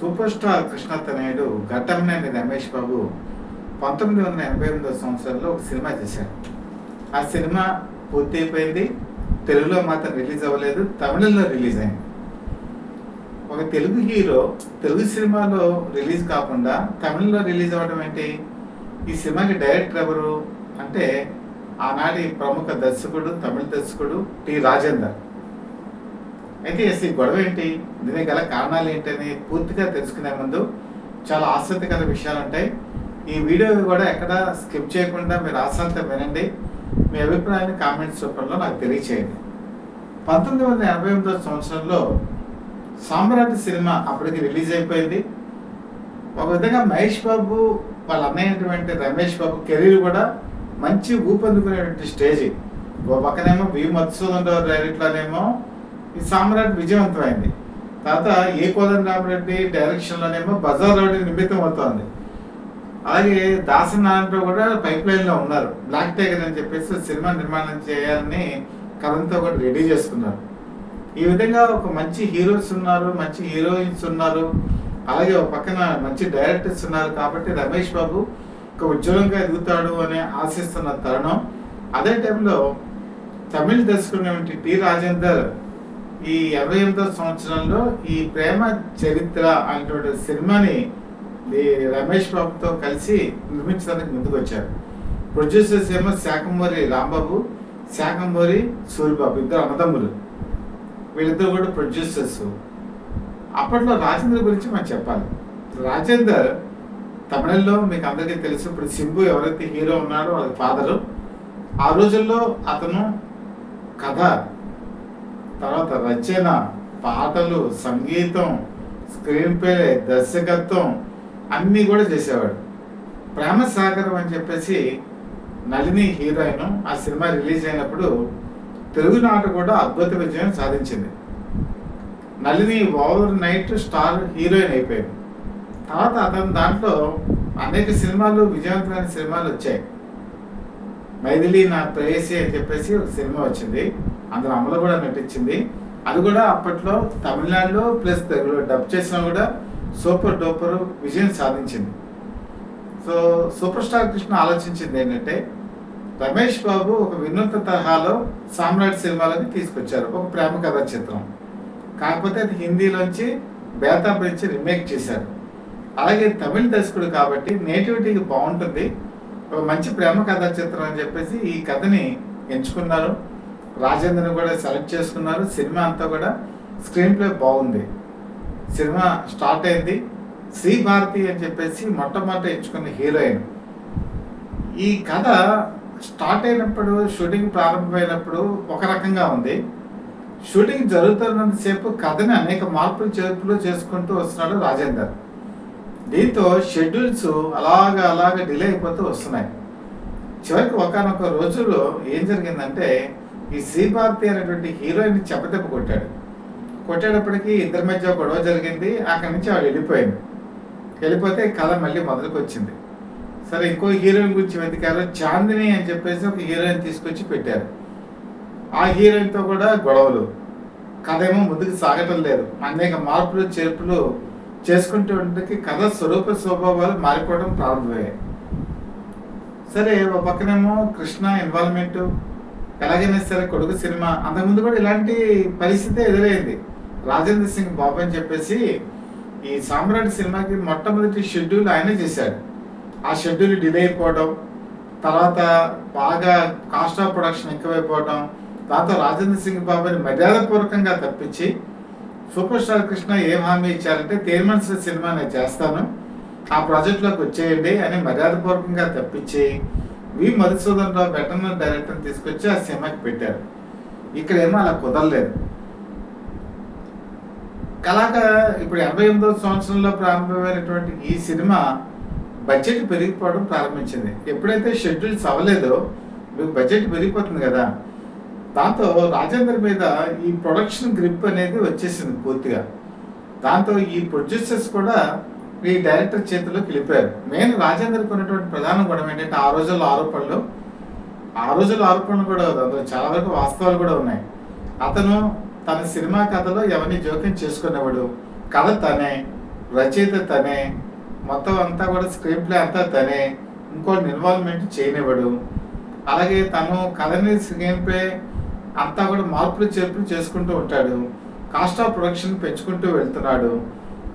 Super star Krishna తనయుడు ఘట్టమనేని రమేష్ బాబు 1988 సంవత్సరంలో ఒక సినిమా చేశారు. ఆ సినిమా పూర్తి అయిపోయింది. తెలుగులో మాత్రం రిలీజ్ అవ్వలేదు, తమిళంలో రిలీజ్ అయింది. ఒక తెలుగు హీరో తెలుగు సినిమాలో రిలీజ్ కాకుండా తమిళంలో రిలీజ్ అవ్వడం ఏంటి? ఈ సినిమాకి డైరెక్టర్ ఎవరు అంటే ఆనాటి ప్రముఖ దర్శకుడు, తమిళ దర్శకుడు టి రాజేందర్. అయితే అసలు ఈ గొడవ ఏంటి, దీనికి గల కారణాలు ఏంటని పూర్తిగా తెలుసుకునే ముందు చాలా ఆసక్తికర విషయాలు ఉంటాయి. ఈ వీడియో కూడా ఎక్కడ స్కిప్ చేయకుండా మీరు ఆసక్తిగా వినండి. మీ అభిప్రాయాన్ని కామెంట్స్ రూపంలో నాకు తెలియచేయండి. 1988 సంవత్సరంలో సామ్రాట్ సినిమా అప్పటికి రిలీజ్ అయిపోయింది. ఒక విధంగా మహేష్ బాబు వాళ్ళ అన్నయ్యటువంటి రమేష్ బాబు కెరీర్ కూడా మంచి ఊపందుకునేటువంటి స్టేజ్. ఒక పక్కనేమో వి మధుసూదన్ రావు డైరెక్ట్లోనేమో ఈ సామ్రాట్ విజయవంతమైంది. తర్వాత ఏ కోదండరామరెడ్డి డైరెక్షన్లోనేమో బజార్ రౌడీ నిమిత్తం అవుతోంది. అలాగే దాసనారాయణరావు కూడా పైప్ లైన్లో ఉన్నారు. బ్లాక్ టైగర్ అని చెప్పేసి సినిమా నిర్మాణం చేయాలని కథంతో కూడా రెడీ చేసుకున్నారు. ఈ విధంగా ఒక మంచి హీరోస్ ఉన్నారు, మంచి హీరోయిన్స్ ఉన్నారు, అలాగే ఒక పక్కన మంచి డైరెక్టర్స్ ఉన్నారు. కాబట్టి రమేష్ బాబు ఒక ఉజ్వలంగా ఎదుగుతాడు అని ఆశిస్తున్న తరుణం. అదే టైంలో తమిళ దర్శకుడు టి రాజేందర్ ఈ 88 సంవత్సరంలో ఈ ప్రేమ చరిత్ర అనేటువంటి సినిమాని రమేష్ బాబుతో కలిసి నిర్మించడానికి ముందుకు వచ్చారు. ప్రొడ్యూసర్స్ ఏమో శాకంబరి రాంబాబు, శాకంబరి సూరిబాబు, ఇద్దరు అన్నదమ్ములు. వీళ్ళిద్దరు కూడా ప్రొడ్యూసర్స్. అప్పట్లో రాజేందర్ గురించి మనం చెప్పాలి. రాజేందర్ తమిళంలో మీకు అందరికీ తెలుసు. ఇప్పుడు సింబు ఎవరైతే హీరో ఉన్నాడో వాళ్ళ ఫాదరు. ఆ రోజుల్లో అతను కథ, తర్వాత రచన, పాటలు, సంగీతం, స్క్రీన్ ప్లే, దర్శకత్వం అన్నీ కూడా చేసేవాడు. ప్రేమ సాగరం అని చెప్పేసి నళిని హీరోయిన్ ఆ సినిమా రిలీజ్ అయినప్పుడు తెలుగునాట కూడా అద్భుత విజయం సాధించింది. Nalini over night star heroine అయిపోయింది. తర్వాత అతను దాంట్లో అనేక సినిమాలు, విజయవంతమైన సినిమాలు వచ్చాయి. మైథిలి నా ప్రేయసి అని చెప్పేసి ఒక సినిమా వచ్చింది. అందులో అమలు కూడా నటించింది. అది కూడా అప్పట్లో తమిళనాడులో ప్లస్ తెలుగులో డబ్ చేసినా కూడా సూపర్ డూపర్ విజయం సాధించింది. సో సూపర్ స్టార్ కృష్ణ ఆలోచించింది ఏంటంటే రమేష్ బాబు ఒక వినూత్న తరహాలో సామ్రాట్ సినిమాలని తీసుకొచ్చారు. ఒక ప్రేమ కథా చిత్రం. కాకపోతే అది హిందీలోంచి బేతాబ్ నుంచి రీమేక్ చేశారు. అలాగే తమిళ దర్శకుడు కాబట్టి నేటివిటీకి బాగుంటుంది, ఒక మంచి ప్రేమ కథా చిత్రం అని చెప్పేసి ఈ కథని ఎంచుకున్నారు. రాజేంద్రని కూడా సెలెక్ట్ చేసుకున్నారు. సినిమా అంతా కూడా స్క్రీన్ ప్లే బాగుంది. సినిమా స్టార్ట్ అయింది. శ్రీ భారతి అని చెప్పేసి మొట్టమొదట ఎంచుకున్న హీరోయిన్. ఈ కథ స్టార్ట్ అయినప్పుడు, షూటింగ్ ప్రారంభమైనప్పుడు ఒక రకంగా ఉంది. షూటింగ్ జరుగుతున్నంతసేపు కథని అనేక మార్పులు చేర్పులు చేసుకుంటూ వస్తున్నాడు రాజేందర్. దీంతో షెడ్యూల్స్ అలాగ డిలే అయిపోతూ వస్తున్నాయి. చివరికి ఒకనొక రోజులో ఏం జరిగిందంటే ఈ శ్రీభారతి అనేటువంటి హీరోయిన్ చెంపదెబ్బ కొట్టేటప్పటికి ఇద్దరి మధ్య గొడవ జరిగింది. అక్కడి నుంచి ఆవిడ వెళ్ళిపోతే కథ మళ్ళీ మొదలుకు వచ్చింది. సరే ఇంకో హీరోయిన్ గురించి వెతికారు. చాందిని అని చెప్పేసి ఒక హీరోయిన్ తీసుకొచ్చి పెట్టారు. ఆ హీరోయిన్తో కూడా గొడవలు. కథ ఏమో ముందుకు సాగటం లేదు. అనేక మార్పులు చేర్పులు చేసుకుంటూ ఉండేకి కథ స్వరూప స్వభావాలు మారిపోవడం ప్రారంభమయ్యాయి. సరే ఒక పక్కనేమో కృష్ణ ఇన్వాల్వ్మెంట్, ఎలాగైనా సరే కొడుకు సినిమా. అంతకుముందు కూడా ఇలాంటి పరిస్థితి ఎదురైంది. రాజేంద్ర సింగ్ బాబు అని చెప్పేసి ఈ సామ్రాట్ సినిమాకి మొట్టమొదటి షెడ్యూల్ ఆయనే చేశాడు. ఆ షెడ్యూల్ డిలే అయిపోవడం, తర్వాత బాగా కాస్ట్ ఆఫ్ ప్రొడక్షన్ ఎక్కువైపోవడం, దాంతో రాజేంద్ర సింగ్ బాబుని మర్యాదపూర్వకంగా తప్పించి సూపర్ స్టార్ కృష్ణ ఏం హామీ ఇచ్చారంటే తీర్మానించిన సినిమా నేను చేస్తాను, ఆ ప్రాజెక్ట్లోకి వచ్చేయండి అని మర్యాదపూర్వకంగా తప్పించి వి మధుసూదన్ రావు వెటర్నరీ డైరెక్టర్ని తీసుకొచ్చి ఆ సినిమాకి పెట్టారు. ఇక్కడేమో అలా కుదరలేదు. అలాగా ఇప్పుడు 88 సంవత్సరంలో ప్రారంభమైనటువంటి ఈ సినిమా బడ్జెట్ పెరిగిపోవడం ప్రారంభించింది. ఎప్పుడైతే షెడ్యూల్స్ అవ్వలేదో మీకు బడ్జెట్ పెరిగిపోతుంది కదా, దాంతో రాజేందర్ మీద ఈ ప్రొడక్షన్ గ్రిప్ అనేది వచ్చేసింది పూర్తిగా. దాంతో ఈ ప్రొడ్యూసర్స్ కూడా ఈ డైరెక్టర్ చేతిలోకి వెళ్ళిపోయారు. మెయిన్ రాజేందర్కి ఉన్నటువంటి ప్రధాన గుణం ఏంటంటే ఆ రోజుల్లో ఆరోపణలు కూడా అందులో చాలా వరకు వాస్తవాలు కూడా ఉన్నాయి. అతను తన సినిమా కథలో ఎవరిని జోక్యం చేసుకునేవాడు, కథ తనే, రచయిత తనే, మొత్తం అంతా కూడా స్క్రీన్ ప్లే అంతా తనే, ఇంకోటి ఇన్వాల్వ్మెంట్ చేయనివ్వడు. అలాగే తను కథని స్క్రీన్ ప్లే అంతా కూడా మార్పులు చేర్పులు చేసుకుంటూ ఉంటాడు. కాస్ట్ ఆఫ్ ప్రొడక్షన్ పెంచుకుంటూ వెళ్తున్నాడు.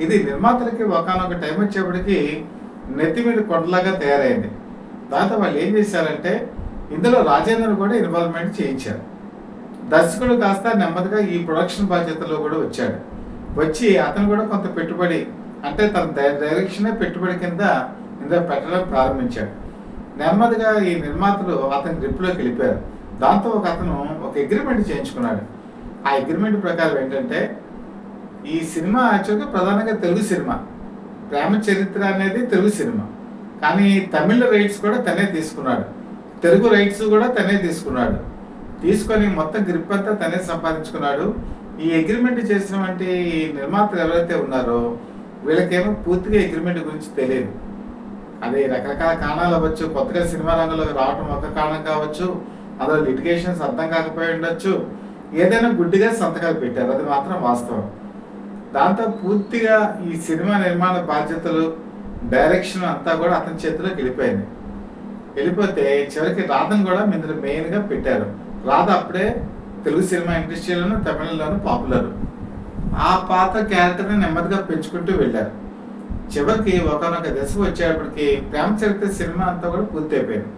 ఇది నిర్మాతలకి ఒకానొక టైం వచ్చేప్పటికి నెత్తి మీద కొండలాగా తయారైంది. దాంతో వాళ్ళు ఏం చేశారంటే ఇందులో రాజేంద్రను కూడా ఇన్వాల్వ్మెంట్ చేయించారు. దర్శకుడు కాస్త నెమ్మదిగా ఈ ప్రొడక్షన్ బాధ్యతలో కూడా వచ్చాడు. వచ్చి అతను కూడా కొంత పెట్టుబడి, అంటే తన డైరెక్షనే పెట్టుబడి కింద ఇందులో పెట్టడం ప్రారంభించాడు. నెమ్మదిగా ఈ నిర్మాతలు అతని గ్రిప్లోకి వెళ్ళిపోయారు. దాంతో అతను ఒక అగ్రిమెంట్ చేయించుకున్నాడు. ఆ అగ్రిమెంట్ ప్రకారం ఏంటంటే ఈ సినిమా యాక్చువల్గా ప్రధానంగా తెలుగు సినిమా, ప్రేమ చరిత్ర అనేది తెలుగు సినిమా, కానీ తమిళ రైట్స్ కూడా తనే తీసుకున్నాడు, తెలుగు రైట్స్ కూడా తనే తీసుకున్నాడు. తీసుకొని మొత్తం గ్రిప్ అంతా తనే సంపాదించుకున్నాడు. ఈ అగ్రిమెంట్ చేసినటువంటి నిర్మాతలు ఎవరైతే ఉన్నారో వీళ్ళకేమో పూర్తిగా అగ్రిమెంట్ గురించి తెలియదు. అది రకరకాల కారణాలు అవ్వచ్చు, కొత్తగా సినిమా రంగంలోకి రావడం ఒక కారణం కావచ్చు, అందులో లిటిగేషన్స్ అర్థం కాకపోయి ఉండొచ్చు, ఏదైనా గుడ్డిగా సంతకాలు పెట్టారు, అది మాత్రం వాస్తవం. దాంతో పూర్తిగా ఈ సినిమా నిర్మాణ బాధ్యతలు, డైరెక్షన్ అంతా కూడా అతని చేతిలోకి వెళ్ళిపోయింది. వెళ్ళిపోతే చివరికి రాధను కూడా ఇందులో మెయిన్గా పెట్టారు. రాధ అప్పుడే తెలుగు సినిమా ఇండస్ట్రీలోను తమిళంలోనూ పాపులర్. ఆ పాత క్యారెక్టర్ని నెమ్మదిగా పెంచుకుంటూ వెళ్ళారు. చివరికి ఒకనొక దశ వచ్చేటప్పటికి ప్రేమ చరిత్ర సినిమా అంతా కూడా పూర్తి అయిపోయింది.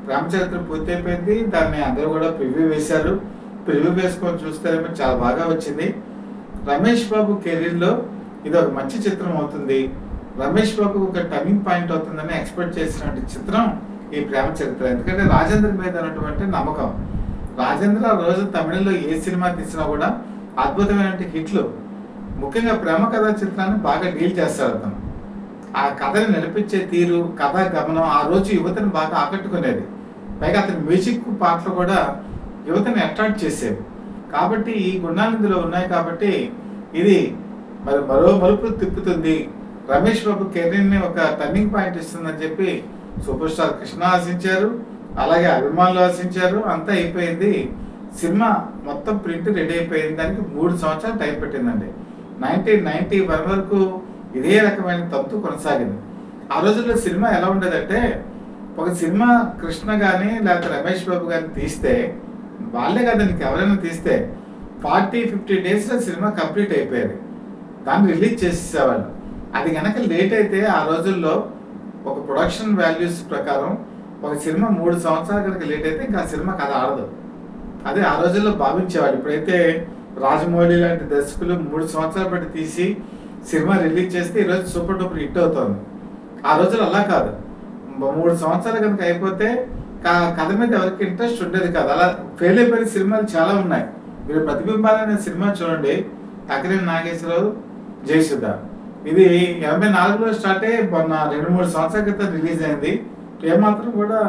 ప్రేమ చరిత్ర పూర్తి అయిపోయింది. దాన్ని అందరూ కూడా ప్రివ్యూ వేశారు. ప్రివ్యూ వేసుకొని చూస్తారేమో చాలా బాగా వచ్చింది. రమేష్ బాబు కెరీర్లో ఇది ఒక మంచి చిత్రం అవుతుంది, రమేష్ బాబు ఒక టర్నింగ్ పాయింట్ అవుతుందని ఎక్స్పెక్ట్ చేసినటువంటి చిత్రం ఈ ప్రేమ చరిత్ర. ఎందుకంటే రాజేంద్ర మీద ఉన్నటువంటి నమ్మకం. రాజేంద్ర రోజు తమిళంలో ఏ సినిమా తీసినా కూడా అద్భుతమైన హిట్లు, ముఖ్యంగా ప్రేమ కథా చిత్రాన్ని బాగా డీల్ చేస్తాడు అతను. ఆ కథని నడిపించే తీరు, కథా గమనం ఆ రోజు యువతను బాగా ఆకట్టుకునేది. పైగా అతని మ్యూజిక్ పాటలు కూడా యువతని అట్రాక్ట్ చేసేవి. కాబట్టి ఈ గుణాలు ఇందులో ఉన్నాయి. కాబట్టి ఇది మరో మలుపు తిప్పుతుంది, రమేష్ బాబు కెరీర్ని ఒక టర్నింగ్ పాయింట్ ఇస్తుందని చెప్పి సూపర్ స్టార్ కృష్ణ ఆశించారు, అలాగే అభిమానులు ఆశించారు. అంతా అయిపోయింది. సినిమా మొత్తం ప్రింట్ రెడీ అయిపోయింది. దానికి 3 సంవత్సరాలు టైం పెట్టిందండి. 1991 వరకు ఇదే రకమైన తంతు కొనసాగింది. ఆ రోజుల్లో సినిమా ఎలా ఉండేదంటే, ఒక సినిమా కృష్ణ కానీ లేకపోతే రమేష్ బాబు కానీ తీస్తే, వాళ్ళే కదా నీకు ఎవరైనా తీస్తే 40-50 డేస్లో సినిమా కంప్లీట్ అయిపోయేది. దాన్ని రిలీజ్ చేసేసేవాళ్ళు. అది కనుక లేట్ అయితే ఆ రోజుల్లో ఒక ప్రొడక్షన్ వాల్యూస్ ప్రకారం ఒక సినిమా 3 సంవత్సరాలు కనుక లేట్ అయితే ఇంకా ఆ సినిమా కథ ఆడదు. అదే ఆ రోజుల్లో భావించేవాళ్ళు. ఇప్పుడైతే రాజమౌళి లాంటి దర్శకులు 3 సంవత్సరాలు బట్టి తీసి సినిమా రిలీజ్ చేస్తే ఈరోజు సూపర్ డూపర్ హిట్ అవుతుంది. ఆ రోజులు అలా కాదు. 3 సంవత్సరాలు కనుక అయిపోతే కథ మీద ఎవరికి ఇంట్రెస్ట్ ఉండేది కాదు. అలా ఫెయిల్ అయిపోయిన సినిమాలు చాలా ఉన్నాయి. మీరు ప్రతిబింబాలు అనే సినిమా చూడండి, అక్కినేని నాగేశ్వరరావు, జయసుధ. ఇది 84లో స్టార్ట్ అయ్యి మొన్న 2-3 సంవత్సరాల క్రితం రిలీజ్ అయింది. ఏమాత్రం కూడా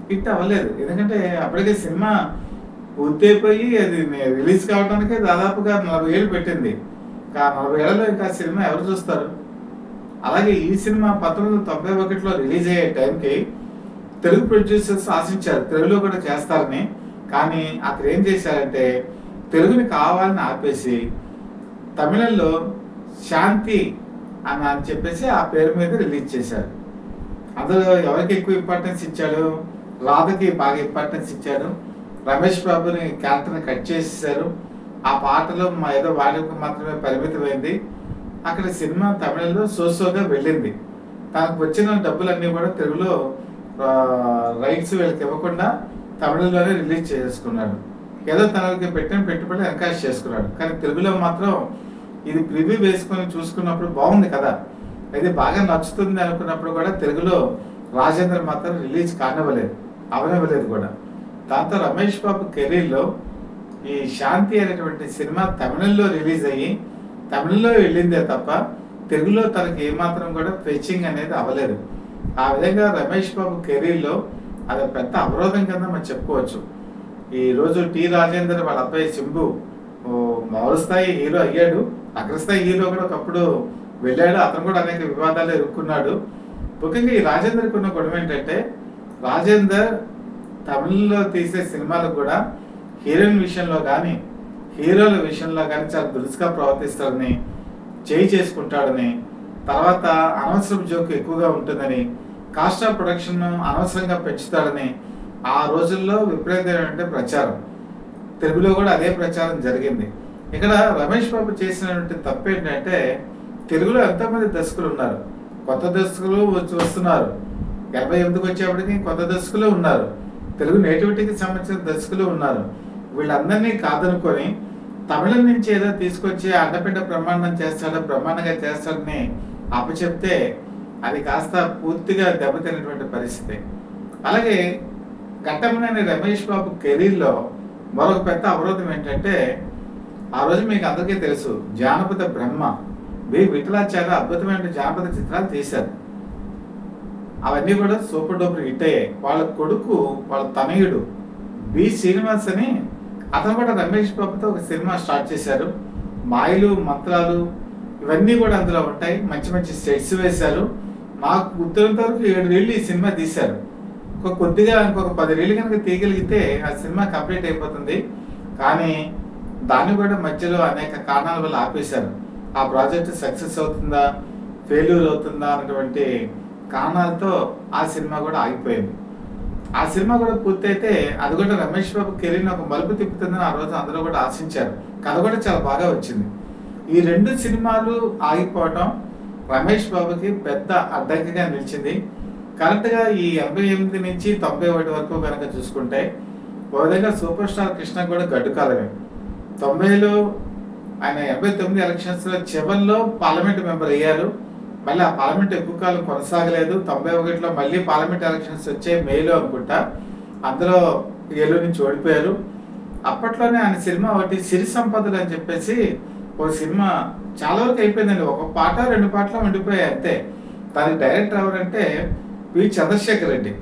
హిట్ అవ్వలేదు. ఎందుకంటే అప్పటికే సినిమా పూర్తి అయిపోయి అది రిలీజ్ కావడానికి దాదాపుగా 40 ఏళ్ళు పెట్టింది. 40 ఏళ్లలో ఇంకా సినిమా ఎవరు చూస్తారు? అలాగే ఈ సినిమా 1991లో రిలీజ్ అయ్యే టైంకి తెలుగు ప్రొడ్యూసర్స్ ఆశించారు తెలుగులో కూడా చేస్తారని. కానీ అతను ఏం చేశారంటే తెలుగుని కావాలని ఆపేసి తమిళంలో శాంతి అని చెప్పేసి ఆ పేరు మీద రిలీజ్ చేశారు. అందులో ఎవరికి ఎక్కువ ఇంపార్టెన్స్ ఇచ్చాడు? రాధకి బాగా ఇంపార్టెన్స్ ఇచ్చాడు. రమేష్ బాబుని క్యారెక్టర్ని కట్ చేసేసారు. ఆ పాటలో ఏదో వాడికి మాత్రమే పరిమితమైంది. అక్కడ సినిమా తమిళంలో సోసోగా వెళ్ళింది. తనకు వచ్చిన డబ్బులన్నీ కూడా తెలుగులో రైట్స్ వీళ్ళకి ఇవ్వకుండా తమిళంలోనే రిలీజ్ చేసుకున్నాడు. ఏదో తనకి పెట్టిన పెట్టుబడి ఎన్కాష్ చేసుకున్నాడు. కానీ తెలుగులో మాత్రం ఇది ప్రివ్యూ వేసుకొని చూసుకున్నప్పుడు బాగుంది కదా, ఇది బాగా నచ్చుతుంది అనుకున్నప్పుడు కూడా తెలుగులో రాజేంద్ర మాత్రం రిలీజ్ అవనివ్వలేదు కూడా. దాంతో రమేష్ బాబు కెరీర్లో ఈ శాంతి అనేటువంటి సినిమా తమిళంలో రిలీజ్ అయ్యి తమిళంలో వెళ్ళిందే తప్ప తెలుగులో తనకి ఏమాత్రం కూడా ఫెచింగ్ అనేది అవ్వలేదు. ఆ విధంగా రమేష్ బాబు కెరీర్లో అది పెద్ద అవరోధం కింద మనం చెప్పుకోవచ్చు. ఈరోజు టి రాజేందర్ వాళ్ళ అబ్బాయి సింబు మామూలు స్థాయి హీరో అయ్యాడు, అగ్రస్థాయి హీరో కూడా ఒకప్పుడు వెళ్ళాడు. అతను కూడా అనేక వివాదాలు ఎదుర్కొన్నాడు. ముఖ్యంగా ఈ రాజేందర్కి ఉన్న గొడవ ఏంటంటే, రాజేందర్ తమిళంలో తీసే సినిమాలకు కూడా హీరోయిన్ విషయంలో కానీ హీరోల విషయంలో కానీ చాలా దురుసుగా ప్రవర్తిస్తాడని, చేసుకుంటాడని, తర్వాత అనవసరపు జోక్ ఎక్కువగా ఉంటుందని, కాస్ట్ ఆఫ్ ప్రొడక్షన్ అనవసరంగా పెంచుతాడని ఆ రోజుల్లో విపరీతమైనటువంటి ప్రచారం. తెలుగులో కూడా అదే ప్రచారం జరిగింది. ఇక్కడ రమేష్ బాబు చేసినటువంటి తప్పు ఏంటంటే, తెలుగులో ఎంతోమంది దర్శకులు ఉన్నారు, కొత్త దర్శకులు వస్తున్నారు. 88కి వచ్చేప్పటికి కొత్త దర్శకులు ఉన్నారు, తెలుగు నేటివిటీకి సంబంధించిన దర్శకులు ఉన్నారు. వీళ్ళందరినీ కాదనుకొని తమిళం నుంచి ఏదో తీసుకొచ్చి అడ్డపెట్ట బ్రహ్మాండంగా చేస్తాడని అప్పచెప్తే అది కాస్త పూర్తిగా దెబ్బతిన్నటువంటి పరిస్థితి. అలాగే ఘట్టమనేని రమేష్ బాబు కెరీర్లో మరొక పెద్ద అవరోధం ఏంటంటే, ఆ రోజు మీకు అందరికీ తెలుసు, జానపద బ్రహ్మ బి విఠలాచార్య అద్భుతమైన జానపద చిత్రాలు తీశారు. అవన్నీ కూడా సూపర్ డూపర్ హిట్ అయ్యాయి. వాళ్ళ కొడుకు, వాళ్ళ తనయుడు బి శ్రీనివాస్ అని అతను కూడా రమేష్ బాబుతో ఒక సినిమా స్టార్ట్ చేశారు. మాయలు మంత్రాలు ఇవన్నీ కూడా అందులో ఉంటాయి. మంచి మంచి సెట్స్ వేశారు. నాకు గుర్తున్నంత వరకు 7 రీళ్ళు ఈ సినిమా తీశారు. ఇంకొక 10 రీళ్ళు కనుక తీయగలిగితే ఆ సినిమా కంప్లీట్ అయిపోతుంది. కానీ దాన్ని కూడా మధ్యలో అనేక కారణాల వల్ల ఆపేశారు. ఆ ప్రాజెక్ట్ సక్సెస్ అవుతుందా, ఫెయిల్యూర్ అవుతుందా అన్నటువంటి కారణాలతో ఆ సినిమా కూడా ఆగిపోయింది. ఆ సినిమా కూడా పూర్తయితే అది కూడా రమేష్ బాబు కెరీర్ని ఒక మలుపు తిప్పుతుందని ఆ రోజు అందరూ కూడా ఆశించారు. కథ కూడా చాలా బాగా వచ్చింది. ఈ 2 సినిమాలు ఆగిపోవటం రమేష్ బాబుకి పెద్ద అడ్డంకిగా నిలిచింది. కరెక్ట్గా ఈ 88 నుంచి 91 వరకు కనుక చూసుకుంటే ఒక విధంగా సూపర్ స్టార్ కృష్ణ కూడా గడ్డు కాలమే. 90లో ఆయన 89 ఎలక్షన్స్లో చివరిలో పార్లమెంట్ మెంబర్ అయ్యారు. మళ్ళీ ఆ పార్లమెంట్ ఎక్కువ కాలం కొనసాగలేదు. 91లో మళ్ళీ పార్లమెంట్ ఎలక్షన్స్ వచ్చే మేలో అనుకుంటా, అందులో ఏలూరు నుంచి ఓడిపోయారు. అప్పట్లోనే ఆయన సినిమా ఒకటి సిరి సంపదలు అని చెప్పేసి ఒక సినిమా చాలా వరకు అయిపోయిందండి. ఒక పాట 2 పాటలు ఉండిపోయాయి అంతే. దానికి డైరెక్టర్ ఎవరంటే పి చంద్రశేఖర్ రెడ్డి.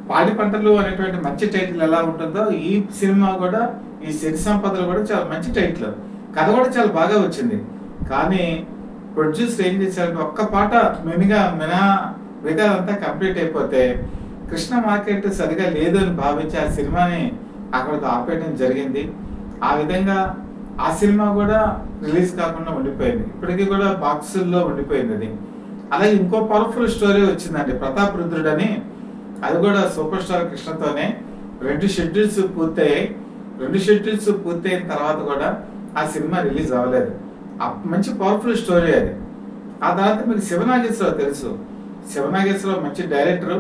పాడి పంటలు అనేటువంటి మంచి టైటిల్ ఎలా ఉంటుందో ఈ సినిమా కూడా, ఈ సిరి సంపదలు కూడా చాలా మంచి టైటిల్. కథ కూడా చాలా బాగా వచ్చింది. కానీ ప్రొడ్యూసర్ ఏం చేశారంటే ఒక్క పాట మిగతా అంతా కంప్లీట్ అయిపోతే కృష్ణ మార్కెట్ సరిగా లేదు అని భావించి ఆ సినిమాని అక్కడితో ఆపేయడం జరిగింది. ఆ విధంగా ఆ సినిమా కూడా రిలీజ్ కాకుండా ఉండిపోయింది. ఇప్పటికీ కూడా బాక్సుల్లో ఉండిపోయింది అది. అలాగే ఇంకో పవర్ఫుల్ స్టోరీ వచ్చిందండి, ప్రతాప్ రుద్రుడు అని. అది కూడా సూపర్ స్టార్ కృష్ణతోనే 2 షెడ్యూల్స్ పూర్తయ్యాయి. 2 షెడ్యూల్స్ పూర్తయిన తర్వాత కూడా ఆ సినిమా రిలీజ్ అవ్వలేదు. మంచి పవర్ఫుల్ స్టోరీ అది. ఆ తర్వాత మీకు శివనాగేశ్వరరావు తెలుసు. శివనాగేశ్వరరావు మంచి డైరెక్టరు,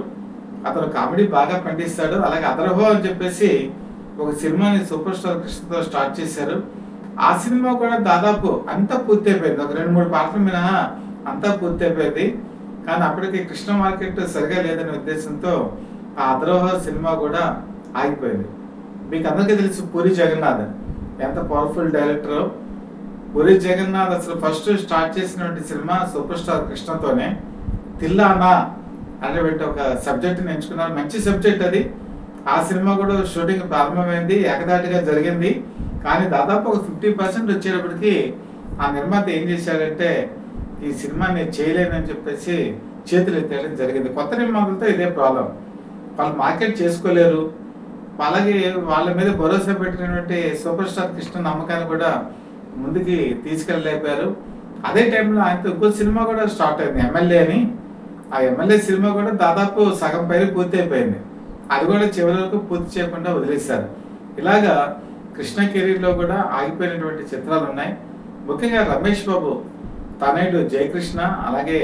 అతను కామెడీ బాగా పండిస్తాడు. అలాగే అదరహో అని చెప్పేసి ఒక సినిమాని సూపర్ స్టార్ కృష్ణతో స్టార్ట్ చేశారు. ఆ సినిమా కూడా దాదాపు అంతా పూర్తి అయిపోయింది. ఒక 2-3 పాటలు మినహా అంతా పూర్తి అయిపోయింది. కానీ అప్పటికి కృష్ణ మార్కెట్ సరిగా లేదనే ఉద్దేశంతో ఆ అదరహో సినిమా కూడా ఆగిపోయింది. మీకు అందరికీ తెలుసు పూరి జగన్నాథ్ ఎంత పవర్ఫుల్ డైరెక్టరో. పూరి జగన్నాథ్ అసలు ఫస్ట్ స్టార్ట్ చేసినటువంటి సినిమా సూపర్ స్టార్ కృష్ణతోనే. తిల్లానా అనేటువంటి ఒక సబ్జెక్ట్ని ఎంచుకున్నారు. మంచి సబ్జెక్ట్ అది. ఆ సినిమా కూడా షూటింగ్ ప్రారంభమైంది, ఏకదాటిగా జరిగింది. కానీ దాదాపు ఒక 50% వచ్చేటప్పటికి ఆ నిర్మాత ఏం చేశాడంటే ఈ సినిమాని చేయలేనని చెప్పేసి చేతులు ఎత్తేయడం జరిగింది. కొత్త నిర్మాతలతో ఇదే ప్రాబ్లం, వాళ్ళు మార్కెట్ చేసుకోలేరు. అలాగే వాళ్ళ మీద భరోసా పెట్టినటువంటి సూపర్ స్టార్ కృష్ణ నమ్మకాన్ని కూడా ముందుకి తీసుకెళ్ళలేకపోయారు. అదే టైంలో ఆయనతో ఇంకో సినిమా కూడా స్టార్ట్ అయింది, ఎమ్మెల్యే అని. ఆ ఎమ్మెల్యే సినిమా కూడా దాదాపు సగం పైన పూర్తి అయిపోయింది. అది కూడా చివరి వరకు పూర్తి చేయకుండా వదిలేశారు. ఇలాగా కృష్ణ కెరీర్లో కూడా ఆగిపోయినటువంటి చిత్రాలు ఉన్నాయి. ముఖ్యంగా రమేష్ బాబు తనయుడు జయకృష్ణ, అలాగే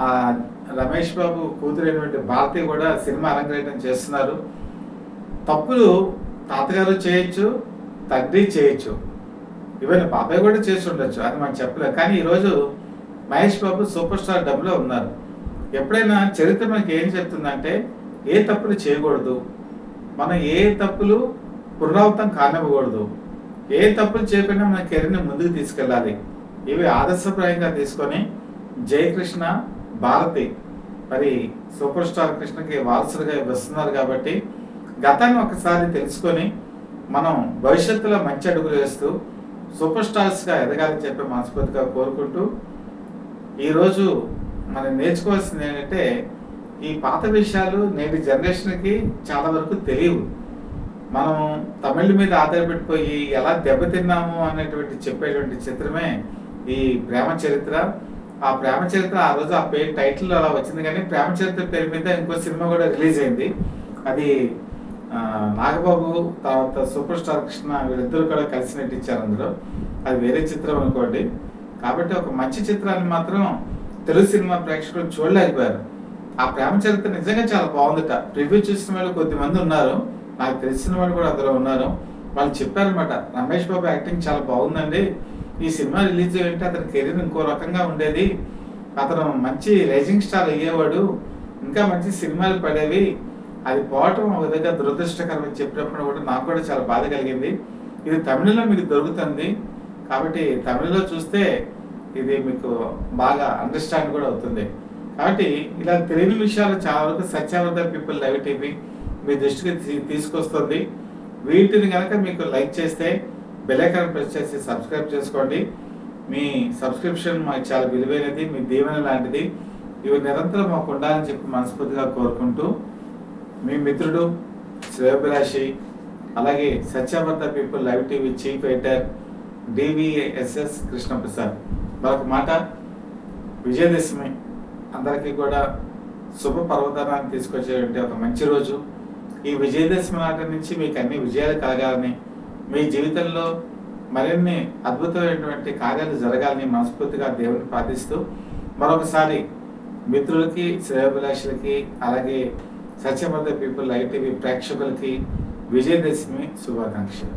ఆ రమేష్ బాబు కూతురైనటువంటి భారతి కూడా సినిమా అలంకరణ చేస్తున్నారు. తప్పులు తాతగారు చేయొచ్చు, తండ్రి చేయొచ్చు, ఈవెన్ బాబాయ్ కూడా చేసి ఉండొచ్చు, అది మనం చెప్పలేము. కానీ ఈరోజు మహేష్ బాబు సూపర్ స్టార్ డబ్లో ఉన్నారు. ఎప్పుడైనా చరిత్ర మనకి ఏం చెప్తుందంటే ఏ తప్పులు చేయకూడదు, మనం ఏ తప్పులు పునరావృతం కానివ్వకూడదు, ఏ తప్పులు చేయకుండా మన కెరీర్ని ముందుకు తీసుకెళ్ళాలి. ఇవి ఆదర్శప్రాయంగా తీసుకొని జయకృష్ణ, భారతి మరి సూపర్ స్టార్ కృష్ణకి వారసులుగా వస్తున్నారు. కాబట్టి గతాన్ని ఒకసారి తెలుసుకొని మనం భవిష్యత్తులో మంచి అడుగులు వేస్తూ సూపర్ స్టార్స్గా ఎదగాలని చెప్పి మనస్ఫూర్తిగా కోరుకుంటూ, ఈరోజు మనం నేర్చుకోవాల్సింది ఏంటంటే ఈ పాత విషయాలు నేటి జనరేషన్కి చాలా వరకు తెలియవు. మనం తమిళ మీద ఆధారపడిపోయి ఎలా దెబ్బతిన్నాము అనేటువంటి చెప్పేటువంటి చిత్రమే ఈ ప్రేమ చరిత్ర. ఆ ప్రేమ చరిత్ర ఆ రోజు ఆ పేరు టైటిల్ అలా వచ్చింది, కానీ ప్రేమ చరిత్ర పేరు మీద ఇంకో సినిమా కూడా రిలీజ్ అయింది. అది నాగబాబు తర్వాత సూపర్ స్టార్ కృష్ణ వీళ్ళిద్దరు కూడా కలిసి నటించారు అందులో. అది వేరే చిత్రం అనుకోండి. కాబట్టి ఒక మంచి చిత్రాన్ని మాత్రం తెలుగు సినిమా ప్రేక్షకులు చూడలేకపోయారు. ఆ ప్రేమ చరిత్ర నిజంగా చాలా బాగుందట. రివ్యూ చూసిన వాళ్ళు కొద్దిమంది ఉన్నారు, నాకు తెలిసిన వాళ్ళు కూడా అందులో ఉన్నారు. వాళ్ళు చెప్పారనమాట, రమేష్ బాబు యాక్టింగ్ చాలా బాగుందండి, ఈ సినిమా రిలీజ్ అయ్యింటే అతని కెరీర్ ఇంకో రకంగా ఉండేది, అతను మంచి రైజింగ్ స్టార్ అయ్యేవాడు, ఇంకా మంచి సినిమాలు పడేవి, అది పోవటం ఒక విధంగా దురదృష్టకరం అని చెప్పినప్పుడు కూడా నాకు కూడా చాలా బాధ కలిగింది. ఇది తమిళలో మీకు దొరుకుతుంది కాబట్టి తమిళలో చూస్తే ఇది మీకు బాగా అండర్స్టాండ్ కూడా అవుతుంది. కాబట్టి ఇలా తెలియని విషయాలు చాలా వరకు సత్యావర్ధ పీపుల్ లైవ్ టీవీ మీ దృష్టికి తీసుకొస్తుంది. వీటిని కనుక మీకు లైక్ చేస్తే బెల్ ఐకాన్ ప్రెస్ చేసి సబ్స్క్రైబ్ చేసుకోండి. మీ సబ్స్క్రిప్షన్ మాకు చాలా విలువైనది, మీ దీవెన లాంటిది. ఇవి నిరంతరం మాకు ఉండాలని చెప్పి మనస్ఫూర్తిగా కోరుకుంటూ, మీ మిత్రుడు శ్రేయోభిలాషి, అలాగే సత్యావర్ధ people live TV chief editor DVSS Krishnaprasad. మరొక మాట, విజయదశమి అందరికీ కూడా శుభ పర్వదినాన్ని తీసుకొచ్చేటువంటి ఒక మంచి రోజు. ఈ విజయదశమి నాటి నుంచి మీకు అన్ని విజయాలు కలగాలని, మీ జీవితంలో మరిన్ని అద్భుతమైనటువంటి కార్యాలు జరగాలని మనస్ఫూర్తిగా దేవుని ప్రార్థిస్తూ, మరొకసారి మిత్రులకి, శ్రేయోభిలాషులకి, అలాగే సత్యవర్ధ పీపుల్ లైవ్ టీవీ ప్రేక్షకులకి విజయదశమి శుభాకాంక్షలు.